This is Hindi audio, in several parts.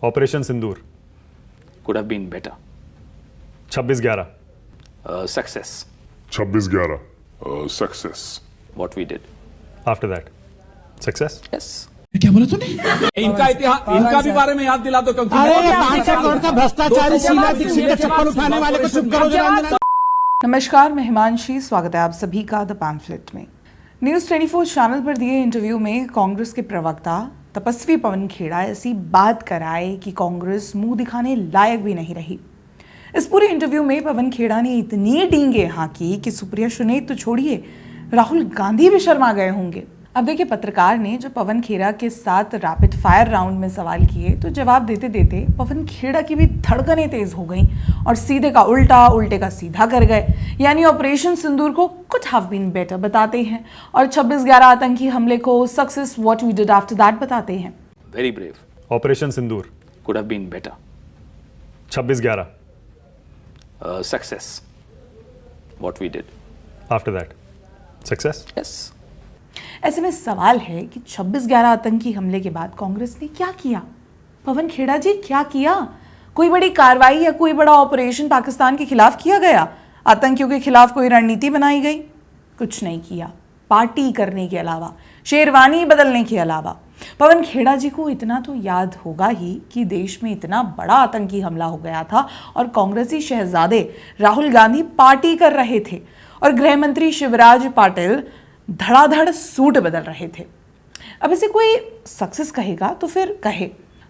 Operation Sindoor could have been better. 26/11 Success. 26/11 success What we did. After that success Yes. इनका इतिहास इनका भी बारे में याद दिला दो क्योंकि भ्रष्टाचारी शीला दीक्षित का चप्पल उठाने वाले को चुप करो जरा। नमस्कार, मैं हिमांशी, स्वागत है आप सभी का द पैम्फलेट में। न्यूज़ 24 चैनल पर दिए इंटरव्यू में कांग्रेस के प्रवक्ता तपस्वी पवन खेड़ा ऐसी बात कराए कि कांग्रेस मुंह दिखाने लायक भी नहीं रही। इस पूरे इंटरव्यू में पवन खेड़ा ने इतनी डींगे हाँकी कि सुप्रिया सुनीत तो छोड़िए, राहुल गांधी भी शर्मा गए होंगे। अब देखिए, पत्रकार ने जो पवन खेड़ा के साथ रैपिड फायर राउंड में सवाल किए तो जवाब देते देते पवन खेड़ा की भी धड़कनें तेज हो गईं और सीधे का उल्टा, उल्टे का सीधा कर गए। यानी ऑपरेशन सिंदूर को कुड हैव बीन बेटर बताते हैं और 26/11 आतंकी हमले को success what we did after that बताते हैं। Very brave. Operation Sindoor Could have been better. 26/11 Success. What we did. After that success. Yes. ऐसे में सवाल है कि 26/11 आतंकी हमले के बाद कांग्रेस ने क्या किया? पवन खेड़ा जी, क्या किया? कोई बड़ी कार्रवाई या कोई बड़ा ऑपरेशन पाकिस्तान के खिलाफ किया गया? आतंकियों के खिलाफ कोई रणनीति बनाई गई? कुछ नहीं किया। पार्टी करने के अलावा, शेरवानी बदलने के अलावा। पवन खेड़ा जी को इतना तो याद होगा ही कि देश में इतना बड़ा आतंकी हमला हो गया था और कांग्रेसी शहजादे राहुल गांधी पार्टी कर रहे थे और गृह मंत्री शिवराज पाटिल धड़ाधड़ सूट बदल रहे थे। अब इसे कोई सक्सेस कहेगा तो फिर कहे।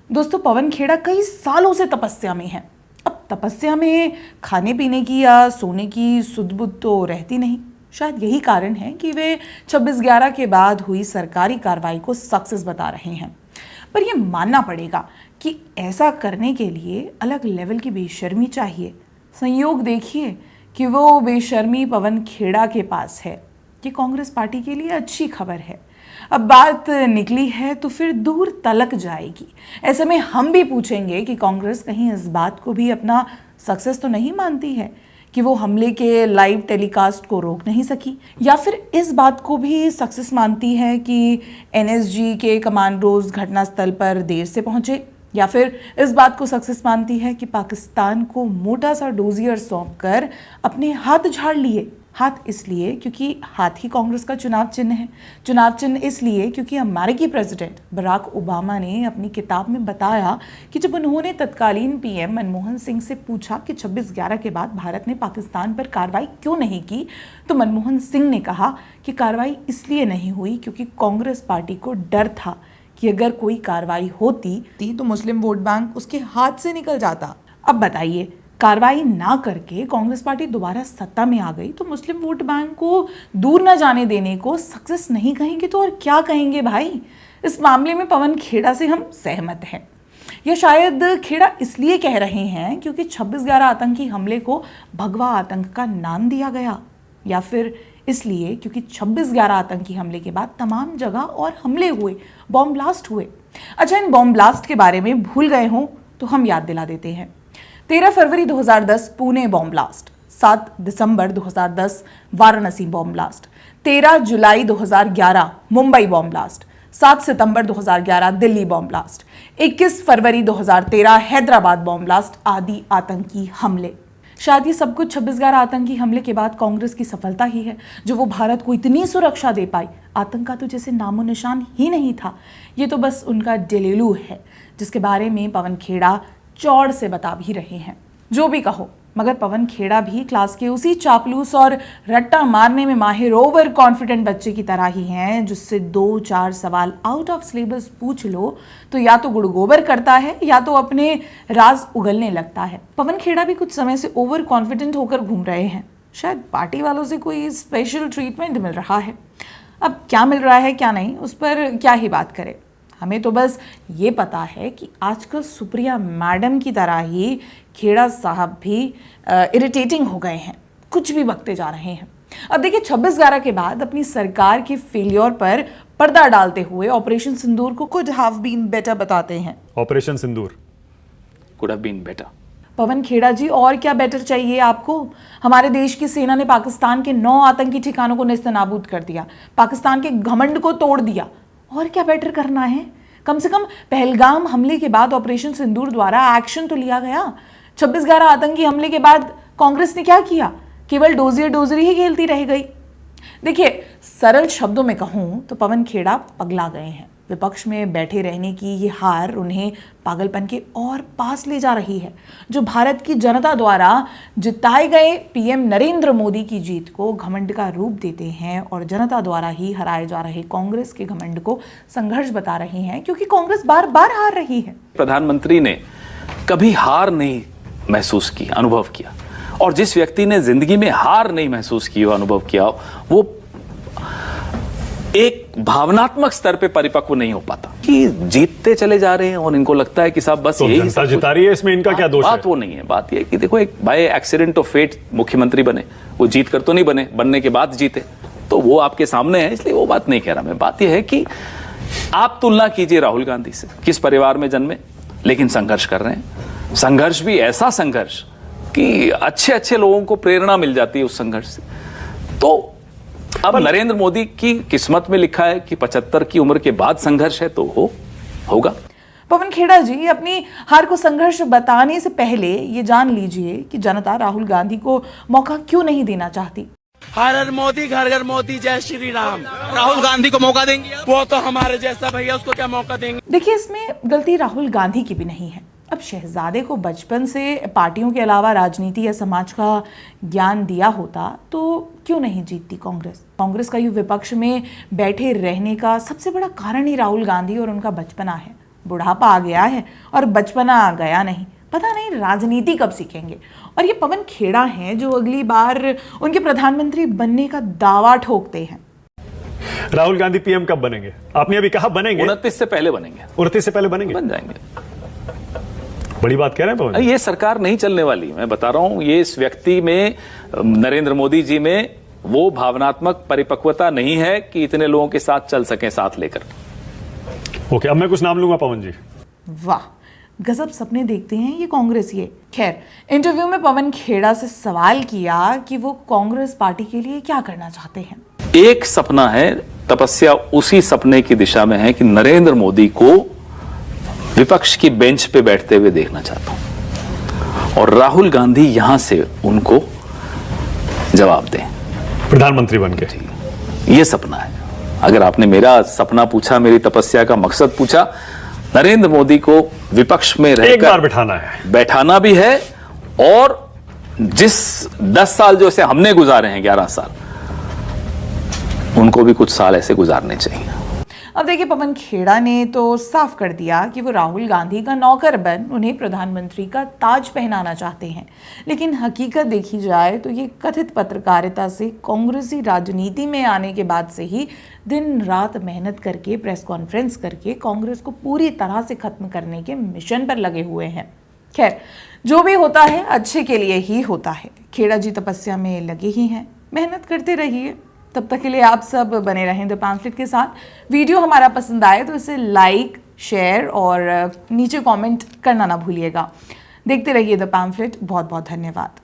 दोस्तों, पवन खेड़ा कई सालों से तपस्या में है। अब तपस्या में खाने पीने की या सोने की सुध-बुध तो रहती नहीं। शायद यही कारण है कि वे 26/11 के बाद हुई सरकारी कार्रवाई को सक्सेस बता रहे हैं। पर यह मानना पड़ेगा कि ऐसा करने के लिए अलग लेवल की बेशर्मी चाहिए। संयोग देखिए कि वो बेशर्मी पवन खेड़ा के पास है। ये कांग्रेस पार्टी के लिए अच्छी खबर है। अब बात निकली है तो फिर दूर तलक जाएगी। ऐसे में हम भी पूछेंगे कि कांग्रेस कहीं इस बात को भी अपना सक्सेस तो नहीं मानती है कि वो हमले के लाइव टेलीकास्ट को रोक नहीं सकी, या फिर इस बात को भी सक्सेस मानती है कि एनएसजी के कमांडोज घटनास्थल पर देर से पहुंचे, या फिर इस बात को सक्सेस मानती है कि पाकिस्तान को मोटा सा डोजियर सौंप कर अपने हाथ झाड़ लिए। हाथ इसलिए क्योंकि हाथ ही कांग्रेस का चुनाव चिन्ह है। चुनाव चिन्ह इसलिए क्योंकि अमेरिकी प्रेसिडेंट बराक ओबामा ने अपनी किताब में बताया कि जब उन्होंने तत्कालीन पीएम मनमोहन सिंह से पूछा कि 26/11 के बाद भारत ने पाकिस्तान पर कार्रवाई क्यों नहीं की, तो मनमोहन सिंह ने कहा कि कार्रवाई इसलिए नहीं हुई क्योंकि कांग्रेस पार्टी को डर था कि अगर कोई कार्रवाई होती तो मुस्लिम वोट बैंक उसके हाथ से निकल जाता। अब बताइए, कार्रवाई ना करके कांग्रेस पार्टी दोबारा सत्ता में आ गई तो मुस्लिम वोट बैंक को दूर न जाने देने को सक्सेस नहीं कहेंगे तो और क्या कहेंगे भाई? इस मामले में पवन खेड़ा से हम सहमत हैं। या शायद खेड़ा इसलिए कह रहे हैं क्योंकि 26/11 आतंकी हमले को भगवा आतंक का नाम दिया गया, या फिर इसलिए क्योंकि 26/11 आतंकी हमले के बाद तमाम जगह और हमले हुए, बॉम्ब ब्लास्ट हुए। अच्छा, इन बॉम्ब ब्लास्ट के बारे में भूल गए हों तो हम याद दिला देते हैं। 13 फरवरी 2010 पुणे बॉम्ब ब्लास्ट, 7 दिसंबर 2010 वाराणसी बॉम्ब ब्लास्ट, 13 जुलाई 2011 मुंबई बॉम्ब ब्लास्ट, 7 सितंबर 2011 दिल्ली बॉम्ब ब्लास्ट, 21 फरवरी 2013 हैदराबाद बॉम्ब ब्लास्ट आदि आतंकी हमले। शायद ये सब कुछ 26/11 आतंकी हमले के बाद कांग्रेस की सफलता ही है जो वो भारत को इतनी सुरक्षा दे पाई। आतंक का तो जैसे नामो निशान ही नहीं था। ये तो बस उनका डेलेलू है जिसके बारे में पवन खेड़ा चौड़ से बता भी रहे हैं। जो भी कहो, मगर पवन खेड़ा भी क्लास के उसी चापलूस और रट्टा मारने में माहिर ओवर कॉन्फिडेंट बच्चे की तरह ही हैं जिससे 2-4 सवाल आउट ऑफ सिलेबस पूछ लो तो या तो गुड़गोबर करता है या तो अपने राज उगलने लगता है। पवन खेड़ा भी कुछ समय से ओवर कॉन्फिडेंट होकर घूम रहे हैं। शायद पार्टी वालों से कोई स्पेशल ट्रीटमेंट मिल रहा है। अब क्या मिल रहा है क्या नहीं, उस पर क्या ही बात करें। हमें तो बस ये पता है कि आजकल सुप्रिया मैडम की तरह ही खेड़ा साहब भी इरिटेटिंग हो गए हैं, कुछ भी बकते जा रहे हैं। अब देखिए, 26/11 के बाद अपनी सरकार के फेलियर पर पर्दा डालते हुए ऑपरेशन सिंदूर को कुड हैव बीन बेटर बताते हैं। Operation Sindoor Could have been better. Pawan Khera जी, और क्या बेटर चाहिए आपको? हमारे देश की सेना ने पाकिस्तान के 9 आतंकी ठिकानों को नेस्तनाबूद कर दिया, पाकिस्तान के घमंड को तोड़ दिया। और क्या बेटर करना है? कम से कम पहलगाम हमले के बाद ऑपरेशन सिंदूर द्वारा एक्शन तो लिया गया। 26/11 आतंकी हमले के बाद कांग्रेस ने क्या किया? केवल डोजरी ही खेलती रह गई। देखिए, सरल शब्दों में कहूं तो पवन खेड़ा पगला गए हैं। विपक्ष में बैठे रहने की ये हार उन्हें पागलपन के और पास ले जा रही है, जो भारत की जनता द्वारा जिताए गए पीएम नरेंद्र मोदी की जीत को घमंड का रूप देते हैं और जनता द्वारा ही हराए जा रहे कांग्रेस के घमंड को संघर्ष बता रहे हैं, क्योंकि कांग्रेस बार बार हार रही है। प्रधानमंत्री ने कभी हार नहीं महसूस की, अनुभव किया, और जिस व्यक्ति ने जिंदगी में हार नहीं महसूस की हो, अनुभव किया हो, वो एक भावनात्मक स्तर पे परिपक्व नहीं हो पाता कि जीतते चले जा रहे हैं और इनको लगता है कि साहब बस तो यही जनता जिता रही है, इसमें इनका क्या दोष है? बात वो नहीं है। बात ये है कि देखो, एक बाय एक्सीडेंट ऑफ फेट मुख्यमंत्री बने, वो जीत कर तो नहीं बने, बनने के बाद जीते, तो वो आपके सामने है, इसलिए वो बात नहीं कह रहा मैं। बात ये है कि आप तुलना कीजिए राहुल गांधी से, किस परिवार में जन्मे, लेकिन संघर्ष कर रहे हैं। संघर्ष भी ऐसा संघर्ष कि अच्छे अच्छे लोगों को प्रेरणा मिल जाती है उस संघर्ष से। तो अब नरेंद्र मोदी की किस्मत में लिखा है कि 75 की उम्र के बाद संघर्ष है, तो होगा। पवन खेड़ा जी, अपनी हार को संघर्ष बताने से पहले ये जान लीजिए कि जनता राहुल गांधी को मौका क्यों नहीं देना चाहती। हर हर मोदी, घर घर मोदी, जय श्री राम। राहुल गांधी को मौका देंगे? वो तो हमारे जैसा भैया, उसको क्या मौका देंगे? देखिए, इसमें गलती राहुल गांधी की भी नहीं है। अब शहजादे को बचपन से पार्टियों के अलावा राजनीति या समाज का ज्ञान दिया होता तो क्यों नहीं जीतती कांग्रेस। कांग्रेस का युवा विपक्ष में बैठे रहने का सबसे बड़ा कारण ही राहुल गांधी और उनका बचपना है। बुढ़ापा आ गया है और बचपना आ गया नहीं। पता नहीं राजनीति कब सीखेंगे। और ये पवन खेड़ा हैं जो अगली बार उनके प्रधानमंत्री बनने का दावा ठोकते हैं। राहुल गांधी पीएम कब बनेंगे? आपने अभी कहा बनेंगे 29 से पहले बनेंगे। 29 से पहले बनेंगे? बन जाएंगे। बड़ी बात कह रहे हैं पवन। ये सरकार नहीं चलने वाली, मैं बता रहा हूं। ये इस व्यक्ति में, नरेंद्र मोदी जी में, वो भावनात्मक परिपक्वता नहीं है कि इतने लोगों के साथ चल सकें, साथ लेकर। ओके, अब मैं कुछ नाम लूंगा पवन जी। वाह, गजब सपने देखते हैं ये कांग्रेस। ये खैर, इंटरव्यू में पवन खेड़ा से सवाल किया कि वो कांग्रेस पार्टी के लिए क्या करना चाहते हैं। एक सपना है, तपस्या उसी सपने की दिशा में है कि नरेंद्र मोदी को विपक्ष की बेंच पे बैठते हुए देखना चाहता हूं और राहुल गांधी यहां से उनको जवाब दें, प्रधानमंत्री बनके। ये सपना है। अगर आपने मेरा सपना पूछा, मेरी तपस्या का मकसद पूछा, नरेंद्र मोदी को विपक्ष में रहकर एक बार बिठाना है, बैठाना भी है, और जिस 10 साल जो से हमने गुजारे हैं, 11 साल, उनको भी कुछ साल ऐसे गुजारने चाहिए। अब देखिए, पवन खेड़ा ने तो साफ कर दिया कि वो राहुल गांधी का नौकर बन उन्हें प्रधानमंत्री का ताज पहनाना चाहते हैं। लेकिन हकीकत देखी जाए तो ये कथित पत्रकारिता से कांग्रेसी राजनीति में आने के बाद से ही दिन रात मेहनत करके, प्रेस कॉन्फ्रेंस करके कांग्रेस को पूरी तरह से खत्म करने के मिशन पर लगे हुए हैं। खैर, जो भी होता है अच्छे के लिए ही होता है। खेड़ा जी तपस्या में लगे ही हैं, मेहनत करते रहिए। तब तक के लिए आप सब बने रहें द पैम्फलेट के साथ। वीडियो हमारा पसंद आए तो इसे लाइक, शेयर और नीचे कमेंट करना ना भूलिएगा। देखते रहिए द पैम्फलेट। बहुत बहुत धन्यवाद।